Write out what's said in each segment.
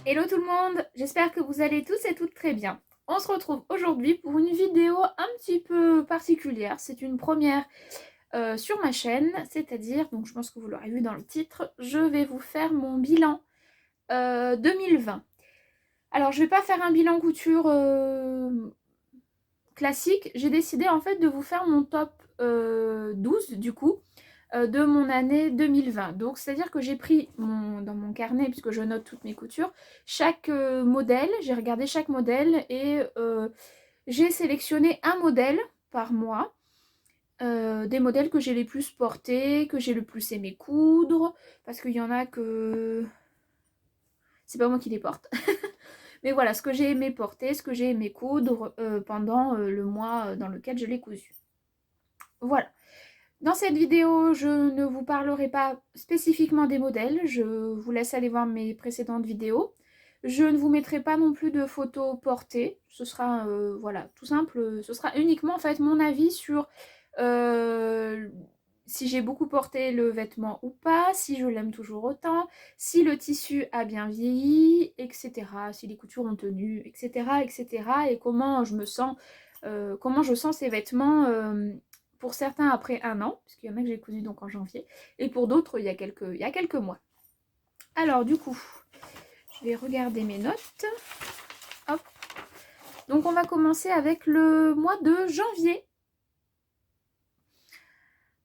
Hello tout le monde, j'espère que vous allez tous et toutes très bien. On se retrouve aujourd'hui pour une vidéo un petit peu particulière. C'est une première sur ma chaîne, c'est-à-dire, donc je pense que vous l'aurez vu dans le titre, je vais vous faire mon bilan 2020. Alors je vais pas faire un bilan couture classique, j'ai décidé en fait de vous faire mon top 12 du coup de mon année 2020. Donc c'est-à-dire que j'ai pris dans mon carnet, puisque je note toutes mes coutures, chaque modèle, j'ai regardé chaque modèle et j'ai sélectionné un modèle par mois. Des modèles que j'ai les plus portés, que j'ai le plus aimé coudre, parce qu'il y en a que c'est pas moi qui les porte. Mais voilà, ce que j'ai aimé porter, ce que j'ai aimé coudre pendant le mois dans lequel je l'ai cousu. Voilà. Dans cette vidéo, je ne vous parlerai pas spécifiquement des modèles, je vous laisse aller voir mes précédentes vidéos. Je ne vous mettrai pas non plus de photos portées, ce sera voilà, tout simple, ce sera uniquement en fait mon avis sur euh, si j'ai beaucoup porté le vêtement ou pas, si je l'aime toujours autant, si le tissu a bien vieilli, etc. Si les coutures ont tenu, etc. etc. et comment je me sens, comment je sens ces vêtements pour certains après un an, parce qu'il y en a que j'ai cousu donc en janvier, et pour d'autres il y a quelques mois. Alors du coup, je vais regarder mes notes. Hop. Donc on va commencer avec le mois de janvier.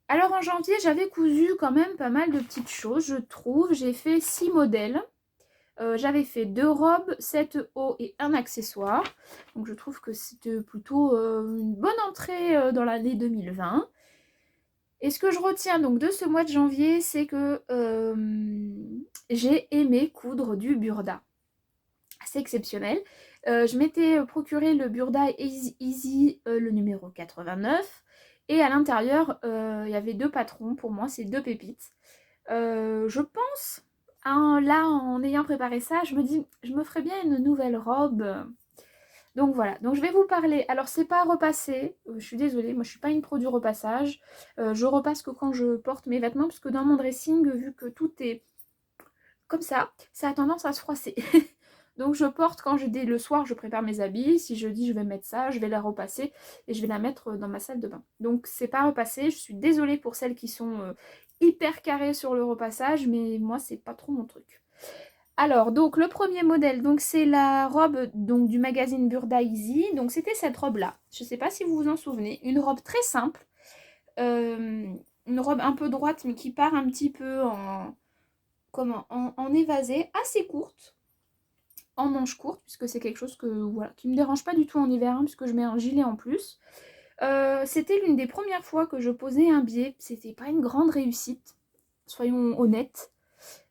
Alors en janvier, j'avais cousu quand même pas mal de petites choses, je trouve. J'ai fait 6 modèles. J'avais fait 2 robes, 7 hauts et un accessoire. Donc je trouve que c'était plutôt une bonne entrée dans l'année 2020. Et ce que je retiens donc de ce mois de janvier, c'est que j'ai aimé coudre du burda. C'est exceptionnel. Je m'étais procuré le burda Easy, le numéro 89. Et à l'intérieur, il y avait 2 patrons. Pour moi, c'est 2 pépites. Je pense, hein, là, en ayant préparé ça, je me dis, je me ferais bien une nouvelle robe. Donc voilà, donc je vais vous parler. Alors c'est pas repassé, je suis désolée, moi je suis pas une pro du repassage. Je repasse que quand je porte mes vêtements, parce que dans mon dressing, vu que tout est comme ça a tendance à se froisser. Donc je porte quand le soir je prépare mes habits, si je dis je vais mettre ça, je vais la repasser et je vais la mettre dans ma salle de bain. Donc c'est pas repassé, je suis désolée pour celles qui sont hyper carrées sur le repassage, mais moi c'est pas trop mon truc. Alors, donc le premier modèle, donc c'est la robe donc, du magazine Burda Easy. Donc c'était cette robe-là. Je ne sais pas si vous vous en souvenez. Une robe très simple. Une robe un peu droite, mais qui part un petit peu en évasé, assez courte, en manche courte, puisque c'est quelque chose voilà, qui ne me dérange pas du tout en hiver, hein, puisque je mets un gilet en plus. C'était l'une des premières fois que je posais un biais. C'était pas une grande réussite, soyons honnêtes.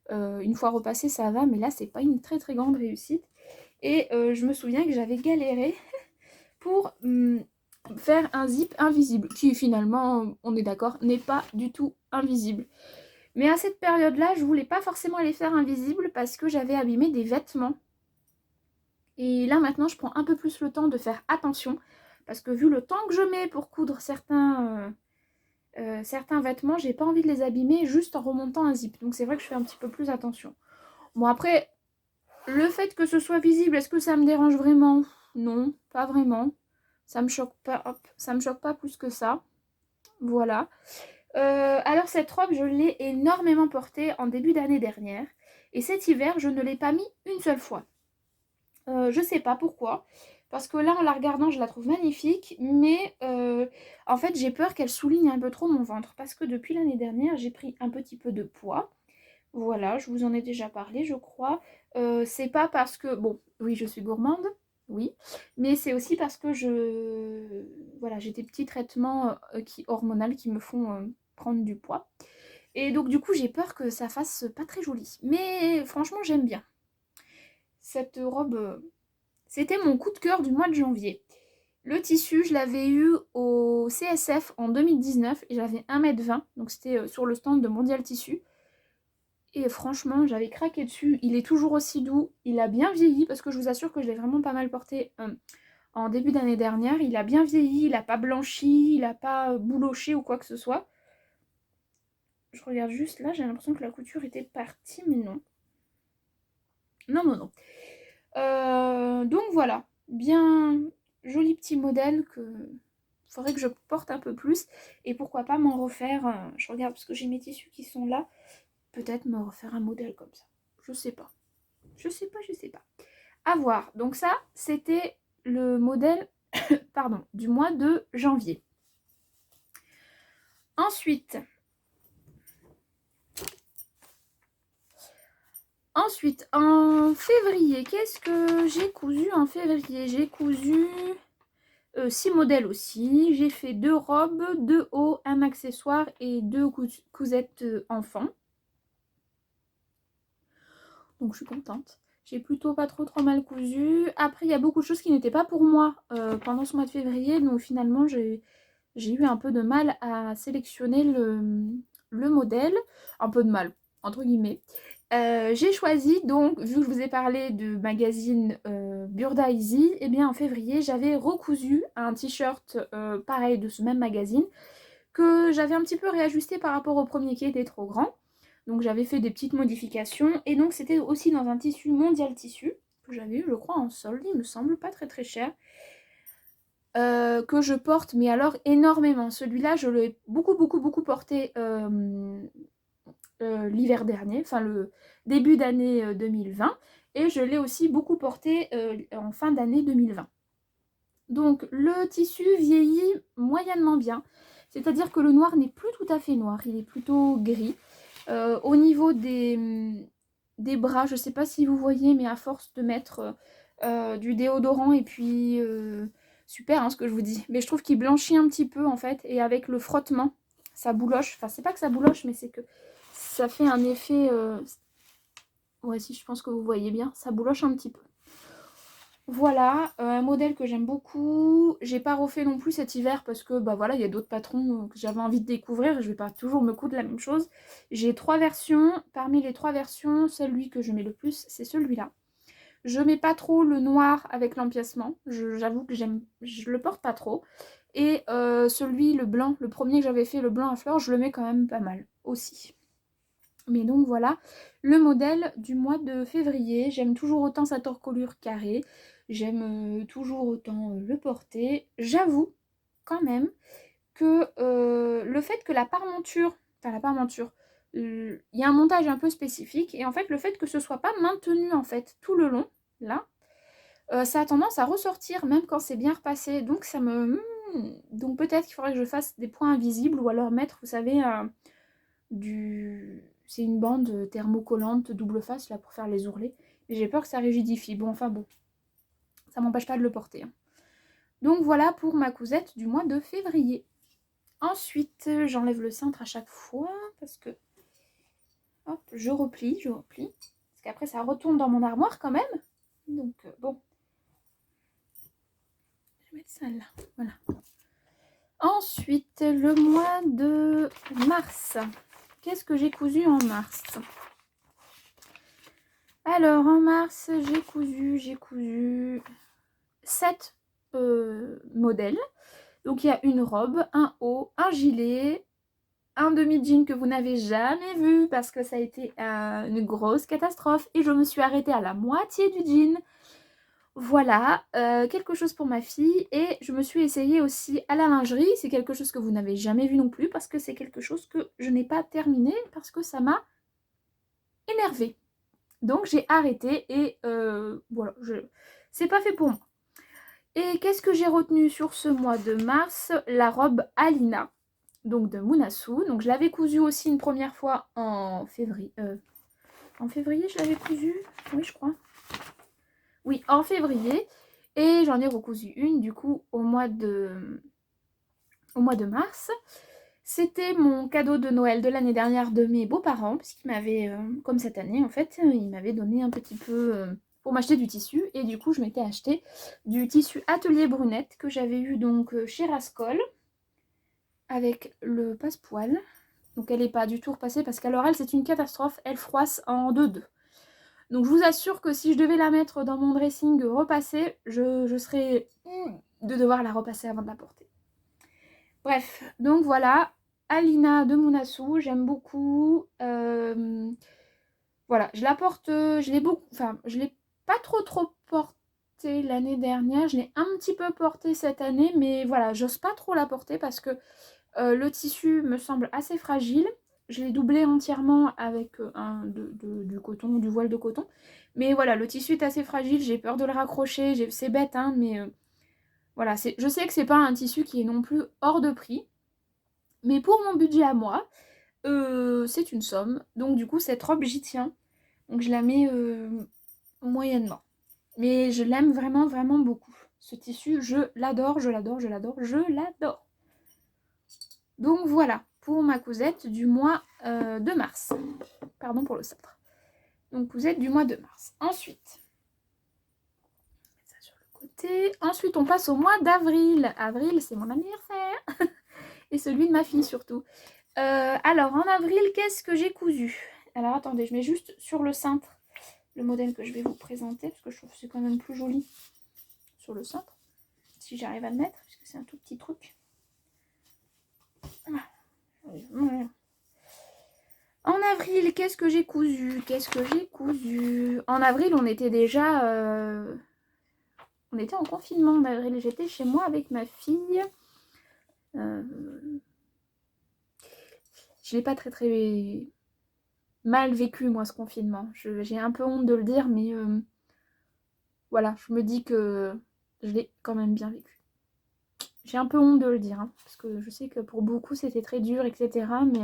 Une fois repassé, ça va, mais là, c'est pas une très très grande réussite. Et je me souviens que j'avais galéré pour faire un zip invisible, qui finalement, on est d'accord, n'est pas du tout invisible. Mais à cette période-là, je voulais pas forcément les faire invisibles parce que j'avais abîmé des vêtements. Et là, maintenant, je prends un peu plus le temps de faire attention, parce que vu le temps que je mets pour coudre certains vêtements, j'ai pas envie de les abîmer juste en remontant un zip. Donc c'est vrai que je fais un petit peu plus attention. Bon, après, le fait que ce soit visible, est-ce que ça me dérange vraiment? Non, pas vraiment. Ça me choque pas, hop, ça me choque pas plus que ça. Voilà. Alors cette robe, je l'ai énormément portée en début d'année dernière. Et cet hiver, je ne l'ai pas mis une seule fois. Je sais pas pourquoi. Parce que là, en la regardant, je la trouve magnifique. Mais en fait, j'ai peur qu'elle souligne un peu trop mon ventre. Parce que depuis l'année dernière, j'ai pris un petit peu de poids. Voilà, je vous en ai déjà parlé, je crois. C'est pas parce que... Bon, oui, je suis gourmande, oui. Mais c'est aussi parce que voilà, j'ai des petits traitements hormonaux qui me font prendre du poids. Et donc, du coup, j'ai peur que ça fasse pas très joli. Mais franchement, j'aime bien. Cette robe, c'était mon coup de cœur du mois de janvier. Le tissu, je l'avais eu au CSF en 2019 et j'avais 1,20 m. Donc, c'était sur le stand de Mondial Tissu. Et franchement, j'avais craqué dessus. Il est toujours aussi doux. Il a bien vieilli parce que je vous assure que je l'ai vraiment pas mal porté en début d'année dernière. Il a bien vieilli, il n'a pas blanchi, il n'a pas bouloché ou quoi que ce soit. Je regarde juste là, j'ai l'impression que la couture était partie, mais non. Non, non, non. Donc voilà, bien joli petit modèle que faudrait que je porte un peu plus. Et pourquoi pas m'en refaire, je regarde parce que j'ai mes tissus qui sont là, peut-être me refaire un modèle comme ça. Je sais pas. Je sais pas, je sais pas. À voir. Donc ça, c'était le modèle pardon, du mois de janvier. Ensuite, en février, qu'est-ce que j'ai cousu en février? J'ai cousu 6 modèles aussi. J'ai fait 2 robes, 2 hauts, un accessoire et 2 cousettes enfants. Donc je suis contente. J'ai plutôt pas trop mal cousu. Après, il y a beaucoup de choses qui n'étaient pas pour moi pendant ce mois de février. Donc finalement, j'ai eu un peu de mal à sélectionner le modèle. Un peu de mal, entre guillemets. J'ai choisi, donc, vu que je vous ai parlé du magazine Burda Easy, et bien en février, j'avais recousu un t-shirt pareil de ce même magazine que j'avais un petit peu réajusté par rapport au premier qui était trop grand. Donc j'avais fait des petites modifications et donc c'était aussi dans un tissu Mondial Tissu que j'avais eu, je crois, en solde, il me semble, pas très cher. Que je porte, mais alors énormément. Celui-là, je l'ai beaucoup porté l'hiver dernier, enfin le début d'année 2020, et je l'ai aussi beaucoup porté en fin d'année 2020. Donc le tissu vieillit moyennement bien, c'est-à-dire que le noir n'est plus tout à fait noir, il est plutôt gris. Au niveau des bras, je ne sais pas si vous voyez, mais à force de mettre du déodorant et puis super hein, ce que je vous dis, mais je trouve qu'il blanchit un petit peu en fait, et avec le frottement ça bouloche, enfin c'est pas que ça bouloche, mais c'est que ça fait un effet ouais, si je pense que vous voyez bien, ça bouloche un petit peu. Voilà, un modèle que j'aime beaucoup. J'ai pas refait non plus cet hiver parce que bah voilà, il y a d'autres patrons que j'avais envie de découvrir. Je vais pas toujours me coudre la même chose. J'ai 3 versions. Parmi les 3 versions, celui que je mets le plus, c'est celui-là. Je mets pas trop le noir avec l'empiècement. J'avoue que je le porte pas trop. Et celui, le blanc, le premier que j'avais fait, le blanc à fleurs, je le mets quand même pas mal aussi. Mais donc voilà, le modèle du mois de février. J'aime toujours autant cette encolure carrée. J'aime toujours autant le porter. J'avoue quand même que le fait que la parmenture, il y a un montage un peu spécifique. Et en fait, le fait que ce soit pas maintenu en fait tout le long, là, ça a tendance à ressortir même quand c'est bien repassé. Donc ça me... Donc peut-être qu'il faudrait que je fasse des points invisibles ou alors mettre, vous savez, c'est une bande thermocollante double face là pour faire les ourlets. Mais j'ai peur que ça rigidifie. Bon, enfin bon, ça m'empêche pas de le porter. Hein. Donc voilà pour ma cousette du mois de février. Ensuite, j'enlève le cintre à chaque fois parce que... Hop, je replie. Parce qu'après, ça retourne dans mon armoire quand même. Donc bon. Je vais mettre ça là. Voilà. Ensuite, le mois de mars. Qu'est-ce que j'ai cousu en mars? Alors, en mars, j'ai cousu 7 modèles. Donc, il y a une robe, un haut, un gilet, un demi-jean que vous n'avez jamais vu parce que ça a été une grosse catastrophe et je me suis arrêtée à la moitié du jean. Voilà, quelque chose pour ma fille et je me suis essayée aussi à la lingerie. C'est quelque chose que vous n'avez jamais vu non plus parce que c'est quelque chose que je n'ai pas terminé parce que ça m'a énervée. Donc j'ai arrêté et voilà, c'est pas fait pour moi. Et qu'est-ce que j'ai retenu sur ce mois de mars? La robe Alina, donc de Munasu. Donc je l'avais cousue aussi une première fois en février. En février, je l'avais cousue? Oui, je crois. Oui, en février. Et j'en ai recousu une, du coup, au mois de mars. C'était mon cadeau de Noël de l'année dernière de mes beaux-parents, puisqu'ils m'avaient, comme cette année en fait, ils m'avaient donné un petit peu pour m'acheter du tissu. Et du coup, je m'étais acheté du tissu Atelier Brunette que j'avais eu donc chez Rascol avec le passepoil. Donc elle n'est pas du tout repassée parce qu'alors elle, c'est une catastrophe. Elle froisse en 2-2. Donc je vous assure que si je devais la mettre dans mon dressing repassée, je serais de devoir la repasser avant de la porter. Bref, donc voilà, Alina de Munasu, j'aime beaucoup. Voilà, je la porte, je l'ai beaucoup, enfin, je l'ai pas trop portée l'année dernière, je l'ai un petit peu portée cette année, mais voilà, j'ose pas trop la porter parce que le tissu me semble assez fragile. Je l'ai doublé entièrement avec du coton, du voile de coton. Mais voilà, le tissu est assez fragile, j'ai peur de le raccrocher, c'est bête, hein, mais voilà, je sais que c'est pas un tissu qui est non plus hors de prix. Mais pour mon budget à moi, c'est une somme. Donc du coup, cette robe, j'y tiens. Donc je la mets moyennement. Mais je l'aime vraiment, vraiment beaucoup. Ce tissu, je l'adore, je l'adore, je l'adore, je l'adore. Donc voilà, pour ma cousette du mois de mars. Pardon pour le cintre. Donc cousette du mois de mars. Ensuite, ça sur le côté. Ensuite, on passe au mois d'avril. Avril, c'est mon anniversaire. Et celui de ma fille surtout. Alors, en avril, qu'est-ce que j'ai cousu? Alors, attendez, je mets juste sur le cintre le modèle que je vais vous présenter, parce que je trouve que c'est quand même plus joli sur le cintre. Si j'arrive à le mettre, parce que c'est un tout petit truc. En avril, qu'est-ce que j'ai cousu? Qu'est-ce que j'ai cousu? En avril, on était déjà... On était en confinement en avril. J'étais chez moi avec ma fille. Je l'ai pas très mal vécu, moi, ce confinement. J'ai un peu honte de le dire, mais voilà, je me dis que je l'ai quand même bien vécu. J'ai un peu honte de le dire, hein, parce que je sais que pour beaucoup, c'était très dur, etc. Mais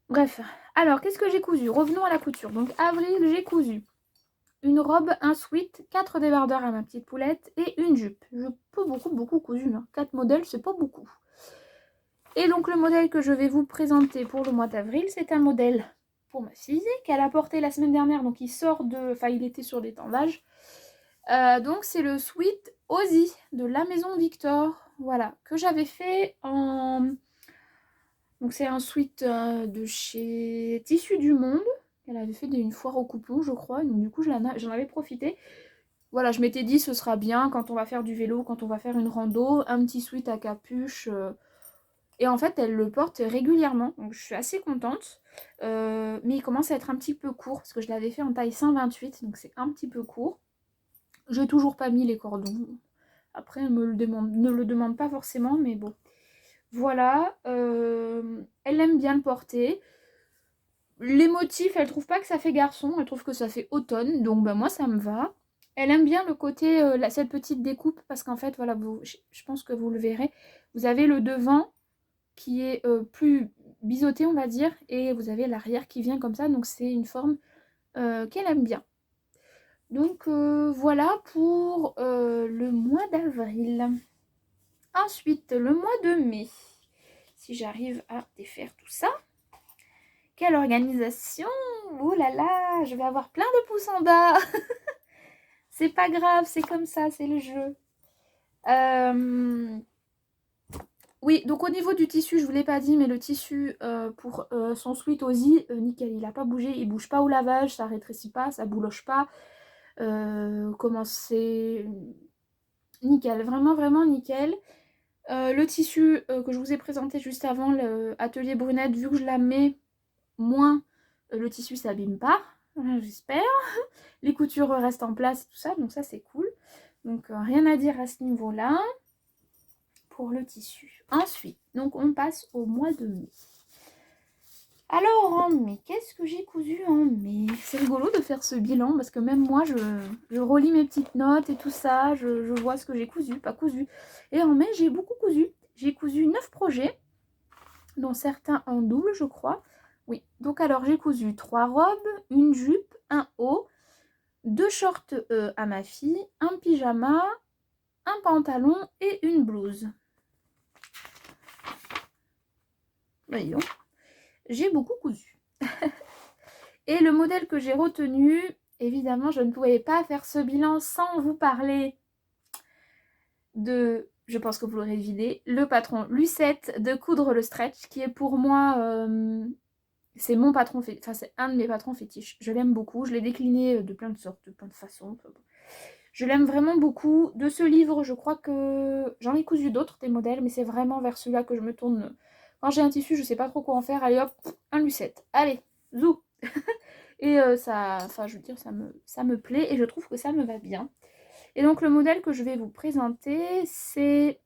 bref. Alors, qu'est-ce que j'ai cousu? Revenons à la couture. Donc, avril, j'ai cousu une robe, un sweat, 4 débardeurs à ma petite poulette et une jupe. Je peux beaucoup cousu. Hein. 4 modèles, c'est pas beaucoup. Et donc le modèle que je vais vous présenter pour le mois d'avril, c'est un modèle pour ma fille qu'elle a porté la semaine dernière. Donc il sort de... Enfin, il était sur l'étendage. Donc c'est le sweat Ozzy de la maison Victor. Voilà, que j'avais fait en... Donc c'est un sweat de chez Tissu du Monde. Elle avait fait une foire au coupon, je crois. Donc du coup, j'en avais profité. Voilà, je m'étais dit, ce sera bien quand on va faire du vélo, quand on va faire une rando. Un petit sweat à capuche. Et en fait, elle le porte régulièrement. Donc je suis assez contente. Mais il commence à être un petit peu court. Parce que je l'avais fait en taille 128. Donc c'est un petit peu court. J'ai toujours pas mis les cordons. Après, elle ne le demande pas forcément. Mais bon. Voilà, elle aime bien le porter. Les motifs, elle trouve pas que ça fait garçon, elle trouve que ça fait automne, donc bah, moi ça me va. Elle aime bien le côté, cette petite découpe, parce qu'en fait, voilà, je pense que vous le verrez, vous avez le devant qui est plus biseauté, on va dire, et vous avez l'arrière qui vient comme ça, donc c'est une forme qu'elle aime bien. Donc voilà pour le mois d'avril. Ensuite, le mois de mai. Si j'arrive à défaire tout ça. Quelle organisation! Oh là là, je vais avoir plein de pouces en bas. C'est pas grave, c'est comme ça, c'est le jeu. Oui, donc au niveau du tissu, je vous l'ai pas dit, mais le tissu pour son sweat Ozzy, nickel, il a pas bougé, il bouge pas au lavage, ça rétrécit pas, ça bouloche pas. Comment c'est... Nickel, vraiment nickel. Le tissu que je vous ai présenté juste avant, le atelier brunette, vu que je la mets moins, le tissu s'abîme pas, j'espère. Les coutures restent en place et tout ça, donc ça c'est cool. Donc rien à dire à ce niveau-là pour le tissu. Ensuite, donc on passe au mois de mai. Alors en mai, qu'est-ce que j'ai cousu en mai? C'est rigolo de faire ce bilan parce que même moi je relis mes petites notes et tout ça, je vois ce que j'ai cousu, pas cousu. Et en mai, j'ai beaucoup cousu. J'ai cousu 9 projets, dont certains en double, je crois. Oui, donc alors j'ai cousu 3 robes, une jupe, un haut, 2 shorts à ma fille, un pyjama, un pantalon et une blouse. Voyons, j'ai beaucoup cousu. Et le modèle que j'ai retenu, évidemment, je ne pouvais pas faire ce bilan sans vous parler de, je pense que vous l'aurez deviné, le patron Lucette de Coudre le Stretch, qui est pour moi, c'est mon patron, enfin c'est un de mes patrons fétiches. Je l'aime beaucoup, je l'ai décliné de plein de sortes, de plein de façons. Je l'aime vraiment beaucoup. De ce livre, je crois que j'en ai cousu d'autres, des modèles, mais c'est vraiment vers celui-là que je me tourne. Quand j'ai un tissu, je sais pas trop quoi en faire. Allez hop, un Lucette. Allez, zou. Et ça, enfin, je veux dire, ça me plaît et je trouve que ça me va bien. Et donc, le modèle que je vais vous présenter, c'est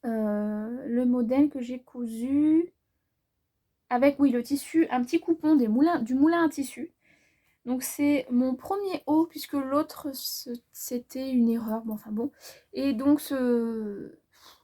le modèle que j'ai cousu avec, oui, le tissu, un petit coupon du moulin à tissu. Donc c'est mon premier haut puisque l'autre c'était une erreur, bon enfin bon. Et donc je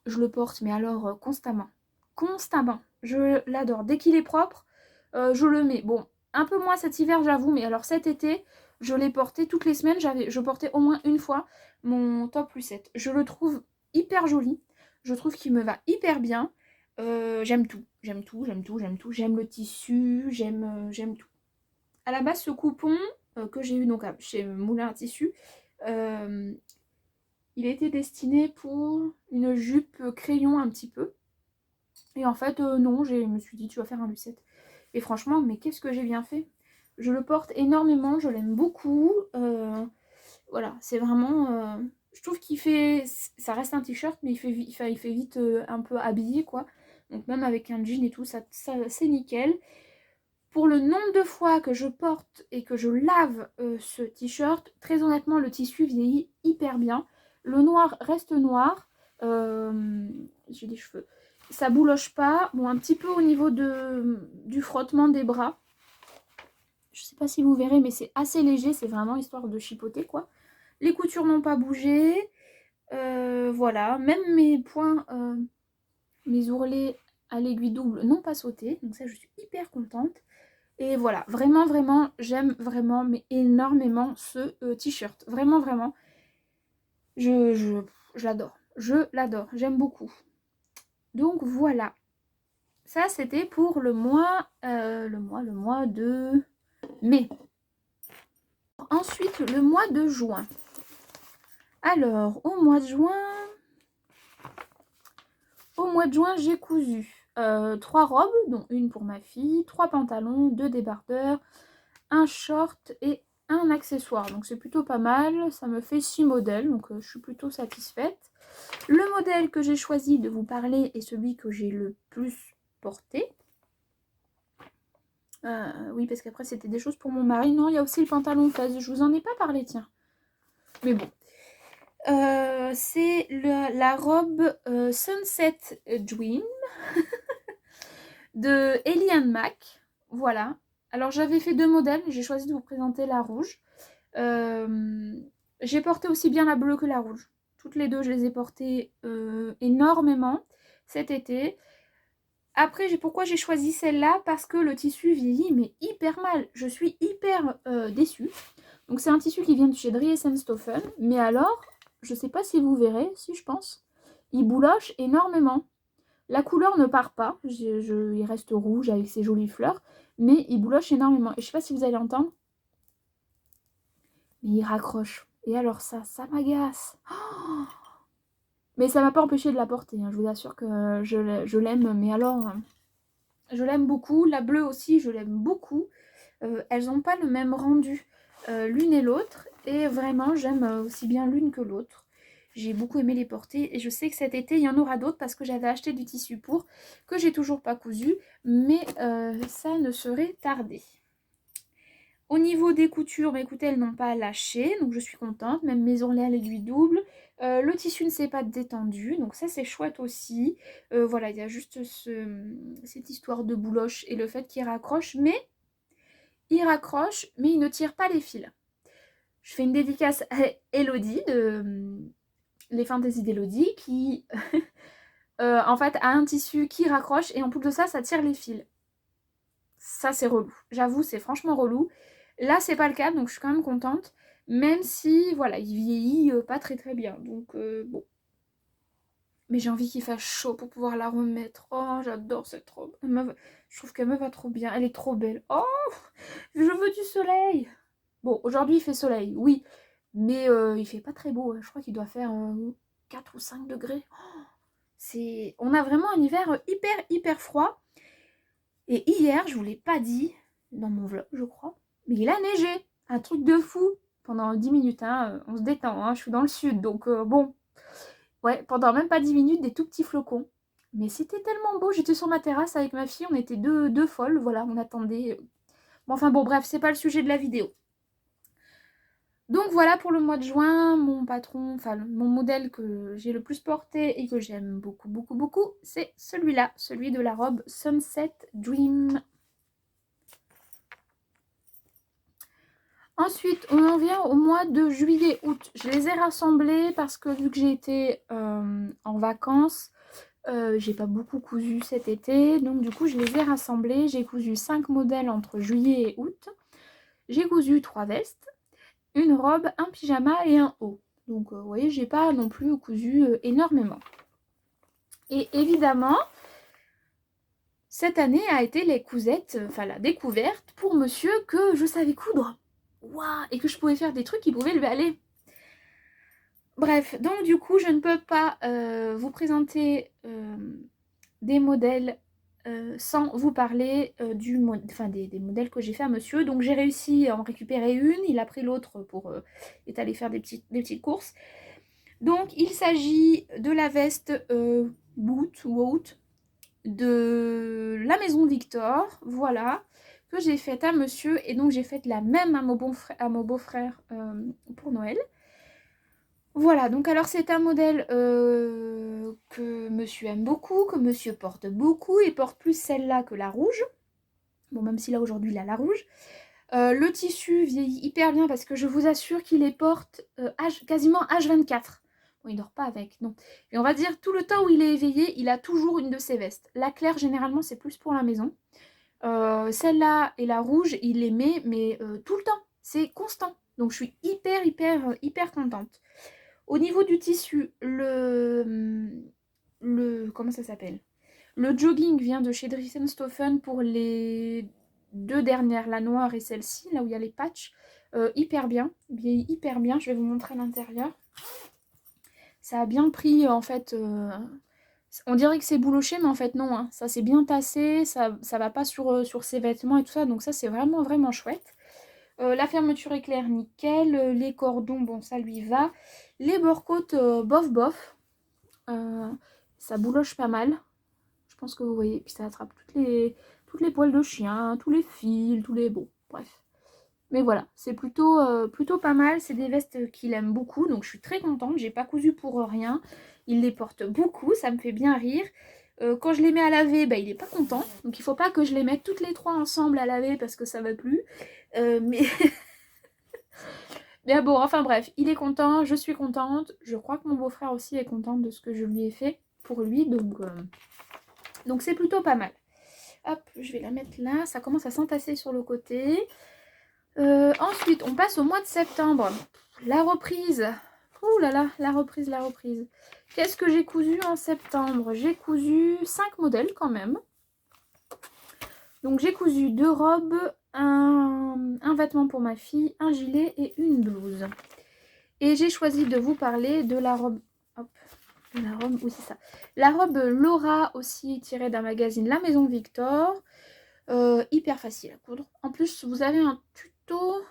le porte mais alors constamment. Constamment. Je l'adore. Dès qu'il est propre, je le mets. Bon, un peu moins cet hiver j'avoue, mais alors cet été, je l'ai porté toutes les semaines. Je portais au moins une fois mon top Lucette. Je le trouve hyper joli. Je trouve qu'il me va hyper bien. J'aime tout. J'aime tout, j'aime tout, j'aime tout. J'aime le tissu, j'aime tout. À la base, ce coupon que j'ai eu donc chez Moulin à Tissu, il était destiné pour une jupe crayon un petit peu. Et en fait, non, je me suis dit, tu vas faire un Lucette. Et franchement, mais qu'est-ce que j'ai bien fait. Je le porte énormément, je l'aime beaucoup. Voilà, c'est vraiment... je trouve qu'il fait... Ça reste un t-shirt, mais il fait vite un peu habillé, quoi. Donc même avec un jean et tout, ça c'est nickel. Pour le nombre de fois que je porte et que je lave ce t-shirt, très honnêtement, le tissu vieillit hyper bien. Le noir reste noir. J'ai des cheveux. Ça bouloche pas. Bon, un petit peu au niveau du frottement des bras. Je sais pas si vous verrez, mais c'est assez léger. C'est vraiment histoire de chipoter, quoi. Les coutures n'ont pas bougé. Voilà. Même mes points, mes ourlets à l'aiguille double n'ont pas sauté. Donc ça, je suis hyper contente. Et voilà, vraiment, vraiment, j'aime vraiment, mais énormément ce t-shirt. Vraiment, vraiment. Je l'adore. Je l'adore. J'aime beaucoup. Donc voilà. Ça, c'était pour le mois de mai. Ensuite, le mois de juin. Alors, au mois de juin, j'ai cousu 3 robes, dont une pour ma fille, 3 pantalons, 2 débardeurs, un short et un accessoire. Donc c'est plutôt pas mal. Ça me fait 6 modèles, donc je suis plutôt satisfaite. Le modèle que j'ai choisi de vous parler est celui que j'ai le plus porté. Oui, parce qu'après c'était des choses pour mon mari. Non, il y a aussi le pantalon fez. Je vous en ai pas parlé, tiens. Mais bon. C'est la robe Sunset Dream de Ellie Mac. Voilà. Alors j'avais fait 2 modèles. J'ai choisi de vous présenter la rouge. J'ai porté aussi bien la bleue que la rouge. Toutes les deux, je les ai portées énormément cet été. Après, pourquoi j'ai choisi celle-là? Parce que le tissu vieillit, mais hyper mal. Je suis hyper déçue. Donc c'est un tissu qui vient de chez Dries&Stoffen. Mais alors, je sais pas si vous verrez, si je pense, il bouloche énormément. La couleur ne part pas. Il reste rouge avec ses jolies fleurs. Mais il bouloche énormément. Et je sais pas si vous allez l'entendre. Mais il raccroche. Et alors ça m'agace. Oh, mais ça m'a pas empêché de la porter. Hein. Je vous assure que je l'aime. Mais alors, je l'aime beaucoup. La bleue aussi, je l'aime beaucoup. Elles n'ont pas le même rendu l'une et l'autre. Et vraiment, j'aime aussi bien l'une que l'autre. J'ai beaucoup aimé les porter. Et je sais que cet été, il y en aura d'autres parce que j'avais acheté du tissu pour que j'ai toujours pas cousu. Mais ça ne serait tardé. Au niveau des coutures, bah écoutez, elles n'ont pas lâché, donc je suis contente. Même mes ourlets à l'aiguille double. Le tissu ne s'est pas détendu, donc ça c'est chouette aussi. Voilà, il y a juste cette histoire de bouloche et le fait qu'il raccroche, mais il raccroche, mais il ne tire pas les fils. Je fais une dédicace à Elodie de Les Fantaisies d'Elodie qui en fait a un tissu qui raccroche et en plus de ça, ça tire les fils. Ça c'est relou. J'avoue, c'est franchement relou. Là, c'est pas le cas, donc je suis quand même contente. Même si, voilà, il vieillit pas très très bien. Donc, bon. Mais j'ai envie qu'il fasse chaud pour pouvoir la remettre. Oh, j'adore cette robe. Je trouve qu'elle me va trop bien. Elle est trop belle. Oh, je veux du soleil. Bon, aujourd'hui, il fait soleil, oui. Mais il fait pas très beau. Je crois qu'il doit faire 4 ou 5 degrés. Oh, on a vraiment un hiver hyper, hyper froid. Et hier, je vous l'ai pas dit dans mon vlog, je crois. Mais il a neigé, un truc de fou. Pendant 10 minutes, hein, on se détend, hein, je suis dans le sud, donc bon. Ouais, pendant même pas 10 minutes, des tout petits flocons. Mais c'était tellement beau, j'étais sur ma terrasse avec ma fille, on était deux folles, voilà, on attendait Bon, enfin bon, bref, c'est pas le sujet de la vidéo. Donc voilà pour le mois de juin, mon patron, enfin mon modèle que j'ai le plus porté et que j'aime beaucoup, beaucoup, beaucoup, c'est celui-là, celui de la robe Sunset Dream. Ensuite, on en vient au mois de juillet-août. Je les ai rassemblés parce que vu que j'ai été en vacances, j'ai pas beaucoup cousu cet été. Donc du coup, je les ai rassemblés. J'ai cousu 5 modèles entre juillet et août. J'ai cousu 3 vestes, une robe, un pyjama et un haut. Donc vous voyez, j'ai pas non plus cousu énormément. Et évidemment, cette année a été les cousettes, enfin la découverte pour monsieur que je savais coudre. Waouh, et que je pouvais faire des trucs qui pouvaient lui aller. Bref, donc du coup, je ne peux pas vous présenter des modèles sans vous parler des modèles que j'ai fait à monsieur. Donc j'ai réussi à en récupérer une, il a pris l'autre pour est allé faire des petites courses. Donc il s'agit de la veste boot ou out de la maison Victor, voilà, que j'ai faite à monsieur, et donc j'ai fait la même à mon beau-frère pour Noël. Voilà, donc alors c'est un modèle que monsieur aime beaucoup, que monsieur porte beaucoup, et porte plus celle-là que la rouge. Bon, même si là aujourd'hui il a la rouge. Le tissu vieillit hyper bien parce que je vous assure qu'il les porte quasiment H24. Bon, il dort pas avec, non. Et on va dire tout le temps où il est éveillé, il a toujours une de ses vestes. La claire, généralement, c'est plus pour la maison. Celle-là et la rouge, il les met, mais tout le temps. C'est constant. Donc je suis hyper contente. Au niveau du tissu, comment ça s'appelle? Le jogging vient de chez Dries & Stoffen pour les 2 dernières, la noire et celle-ci, là où il y a les patchs. Hyper bien, vieillit hyper bien. Je vais vous montrer l'intérieur. Ça a bien pris, en fait. On dirait que c'est bouloché, mais en fait non. Hein. Ça s'est bien tassé, ça va pas sur ses vêtements et tout ça. Donc ça, c'est vraiment chouette. La fermeture éclair, nickel. Les cordons, bon, ça lui va. Les bords-côtes, bof. Ça bouloche pas mal. Je pense que vous voyez. Puis ça attrape toutes les poils de chien, tous les fils, tous les... Bon, bref. Mais voilà, c'est plutôt pas mal. C'est des vestes qu'il aime beaucoup, donc je suis très contente. J'ai pas cousu pour rien. Il les porte beaucoup, ça me fait bien rire. Quand je les mets à laver, bah, il est pas content. Donc il faut pas que je les mette toutes les 3 ensemble à laver parce que ça va plus. Mais... mais bon, enfin bref, il est content, je suis contente. Je crois que mon beau-frère aussi est content de ce que je lui ai fait pour lui. Donc c'est plutôt pas mal. Hop, je vais la mettre là. Ça commence à s'entasser sur le côté. Ensuite, on passe au mois de septembre. La reprise. Ouh là là, la reprise. Qu'est-ce que j'ai cousu en septembre? J'ai cousu 5 modèles quand même. Donc j'ai cousu 2 robes, un vêtement pour ma fille, un gilet et une blouse. Et j'ai choisi de vous parler de la robe... Hop, de la robe, oui c'est ça. La robe Laura, aussi tirée d'un magazine La Maison Victor. Hyper facile à coudre. En plus, vous avez un tuto...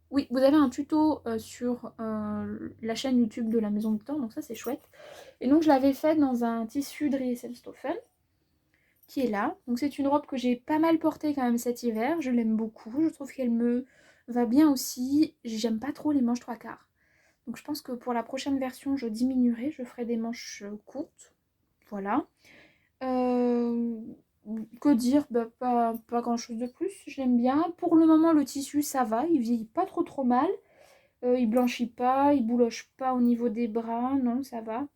Oui, vous avez un tuto sur la chaîne YouTube de la Maison Victor, donc ça c'est chouette. Et donc je l'avais faite dans un tissu Dries & Stoffen, qui est là. Donc c'est une robe que j'ai pas mal portée quand même cet hiver, je l'aime beaucoup, je trouve qu'elle me va bien aussi. J'aime pas trop les manches 3/4. Donc je pense que pour la prochaine version, je diminuerai, je ferai des manches courtes. Voilà. Que dire, bah, pas grand chose de plus, j'aime bien. Pour le moment, le tissu ça va, il vieillit pas trop mal. Il blanchit pas, il bouloche pas au niveau des bras, non, ça va.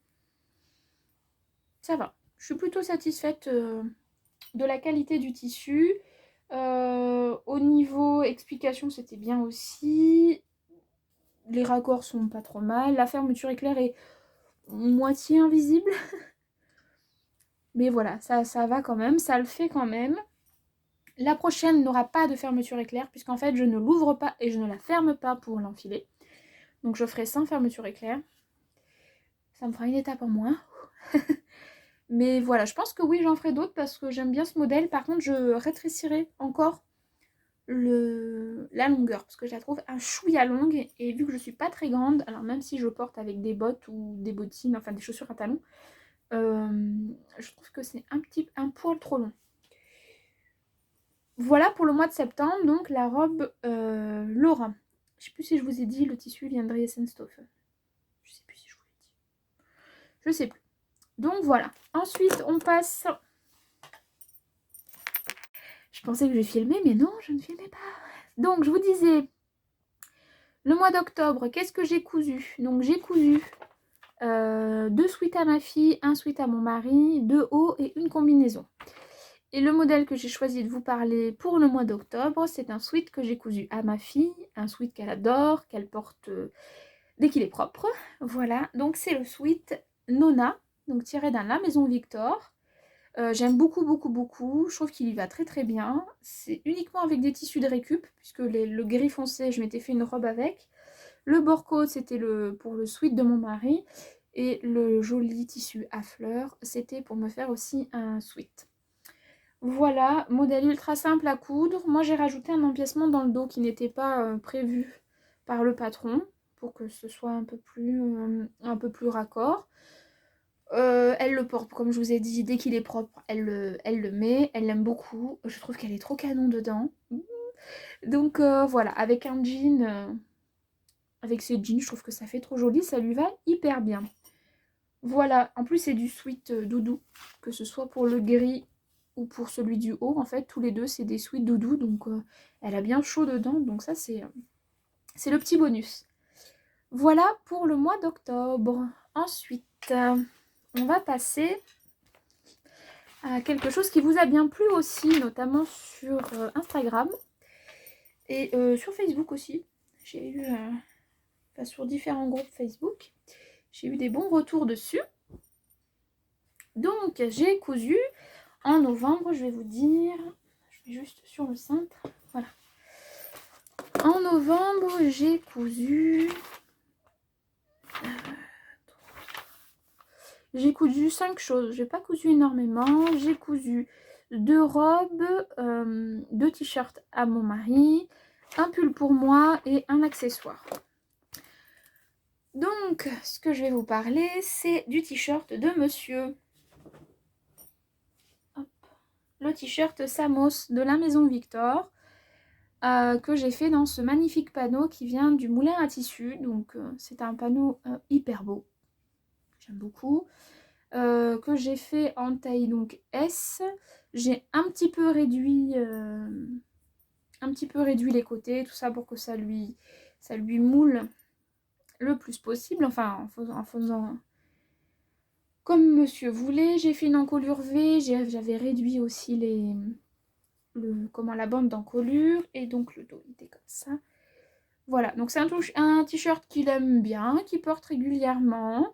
Ça va. Je suis plutôt satisfaite de la qualité du tissu. Au niveau explication, c'était bien aussi. Les raccords sont pas trop mal. La fermeture éclair est moitié invisible. Mais voilà, ça va quand même, ça le fait quand même. La prochaine n'aura pas de fermeture éclair, puisqu'en fait, je ne l'ouvre pas et je ne la ferme pas pour l'enfiler. Donc je ferai sans fermeture éclair. Ça me fera une étape en moins. Mais voilà, je pense que oui, j'en ferai d'autres parce que j'aime bien ce modèle. Par contre, je rétrécirai encore la longueur parce que je la trouve un chouïa longue. Et vu que je suis pas très grande, alors même si je porte avec des bottes ou des bottines, enfin des chaussures à talons, je trouve que c'est un poil trop long. Voilà pour le mois de septembre, donc la robe Laura. Je sais plus si je vous ai dit, le tissu vient de Riesenstoffen. Je sais plus si je vous l'ai dit. Je sais plus. Donc voilà. Ensuite, on passe... Je pensais que je filmais, mais non, je ne filmais pas. Donc, je vous disais, le mois d'octobre, qu'est-ce que j'ai cousu? Donc, j'ai cousu 2 sweats à ma fille, un sweat à mon mari, 2 hauts et une combinaison. Et le modèle que j'ai choisi de vous parler pour le mois d'octobre, c'est un sweat que j'ai cousu à ma fille, un sweat qu'elle adore, qu'elle porte dès qu'il est propre. Voilà, donc c'est le sweat Nona, donc tiré d'un La Maison Victor. J'aime beaucoup, beaucoup, beaucoup. Je trouve qu'il y va très, très bien. C'est uniquement avec des tissus de récup, puisque le gris foncé, je m'étais fait une robe avec. Le bord-côte, c'était pour le sweat de mon mari. Et le joli tissu à fleurs, c'était pour me faire aussi un sweat. Voilà, modèle ultra simple à coudre. Moi, j'ai rajouté un empiècement dans le dos qui n'était pas prévu par le patron, pour que ce soit un peu plus raccord. Elle le porte, comme je vous ai dit, dès qu'il est propre, elle le met. Elle l'aime beaucoup. Je trouve qu'elle est trop canon dedans. Donc voilà, avec un jean, avec ses jeans, je trouve que ça fait trop joli. Ça lui va hyper bien. Voilà, en plus c'est du sweat doudou, que ce soit pour le gris ou pour celui du haut. En fait, tous les deux, c'est des sweats doudou. Donc elle a bien chaud dedans. Donc ça, c'est le petit bonus. Voilà pour le mois d'octobre. Ensuite, on va passer à quelque chose qui vous a bien plu aussi, notamment sur Instagram et sur Facebook aussi. J'ai eu, sur différents groupes Facebook, j'ai eu des bons retours dessus. Donc, j'ai cousu en novembre, je vais vous dire, je vais juste sur le cintre, voilà. En novembre, j'ai cousu... J'ai cousu 5 choses. J'ai pas cousu énormément. J'ai cousu 2 robes, 2 t-shirts à mon mari, un pull pour moi et un accessoire. Donc, ce que je vais vous parler, c'est du t-shirt de monsieur. Hop. Le t-shirt Samos de la Maison Victor, que j'ai fait dans ce magnifique panneau qui vient du moulin à tissu. Donc, c'est un panneau hyper beau. J'aime beaucoup. Que j'ai fait en taille donc S. J'ai un petit peu réduit les côtés, tout ça pour que ça lui moule le plus possible, enfin en faisant comme monsieur voulait. J'ai fait une encolure V, j'avais réduit aussi la bande d'encolure, et donc le dos était comme ça. Voilà, donc c'est un t-shirt qu'il aime bien, qu'il porte régulièrement.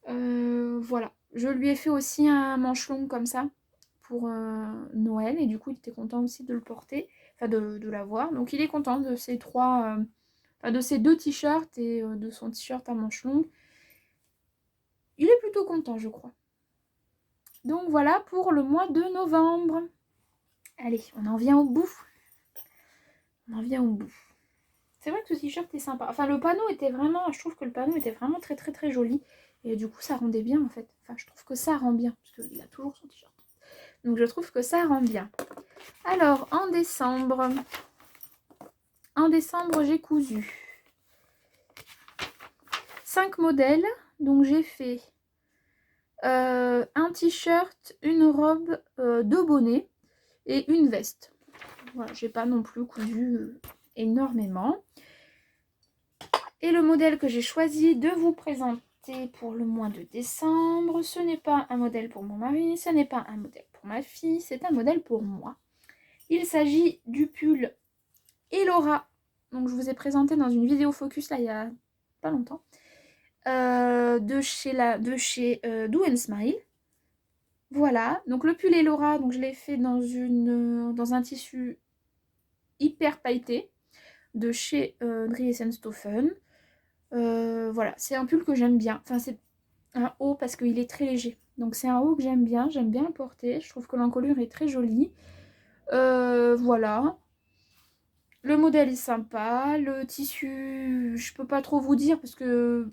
Voilà, je lui ai fait aussi un manche long comme ça pour Noël, et du coup il était content aussi de le porter, enfin de l'avoir. Donc il est content de ces de ces 2 t-shirts et de son t-shirt à manches longues. Il est plutôt content, je crois. Donc voilà pour le mois de novembre. Allez, on en vient au bout. C'est vrai que ce t-shirt est sympa. Enfin, le panneau était vraiment... Je trouve que le panneau était vraiment très très très joli. Et du coup, ça rendait bien en fait. Enfin, je trouve que ça rend bien. Parce qu'il a toujours son t-shirt. Donc je trouve que ça rend bien. Alors, en décembre, j'ai cousu 5 modèles. Donc j'ai fait un t-shirt, une robe, 2 bonnets et une veste. Voilà, j'ai pas non plus cousu énormément. Et le modèle que j'ai choisi de vous présenter pour le mois de décembre, ce n'est pas un modèle pour mon mari, ce n'est pas un modèle pour ma fille, c'est un modèle pour moi. Il s'agit du pull Elora. Donc je vous ai présenté dans une vidéo focus là il y a pas longtemps. De chez Do and Smile. Voilà, donc le pull Elora, donc je l'ai fait dans un tissu hyper pailleté de chez Dries&Stoffen. Voilà, c'est un pull que j'aime bien. Enfin, c'est un haut parce qu'il est très léger. Donc c'est un haut que j'aime bien le porter. Je trouve que l'encolure est très jolie. Voilà. Le modèle est sympa. Le tissu, je peux pas trop vous dire parce que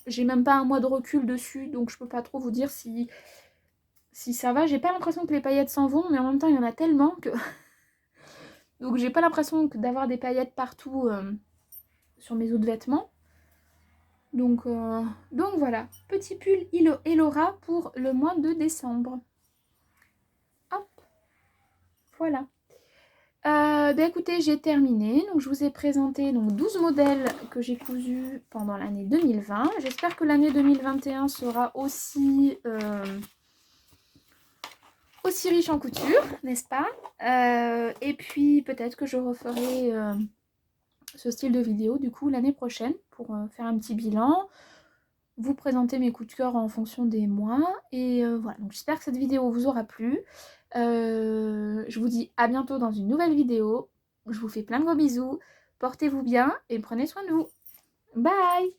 j'ai même pas un mois de recul dessus. Donc je peux pas trop vous dire si ça va. J'ai pas l'impression que les paillettes s'en vont, mais en même temps, il y en a tellement que Donc j'ai pas l'impression d'avoir des paillettes partout sur mes autres vêtements. Donc voilà, petit pull Elora pour le mois de décembre. Hop, voilà. Écoutez, j'ai terminé. Donc je vous ai présenté donc 12 modèles que j'ai cousus pendant l'année 2020. J'espère que l'année 2021 sera aussi riche en couture, n'est-ce pas? Et puis peut-être que je referai ce style de vidéo du coup l'année prochaine pour faire un petit bilan, vous présenter mes coups de cœur en fonction des mois. Et voilà, donc j'espère que cette vidéo vous aura plu. Je vous dis à bientôt dans une nouvelle vidéo. Je vous fais plein de gros bisous. Portez-vous bien et prenez soin de vous. Bye!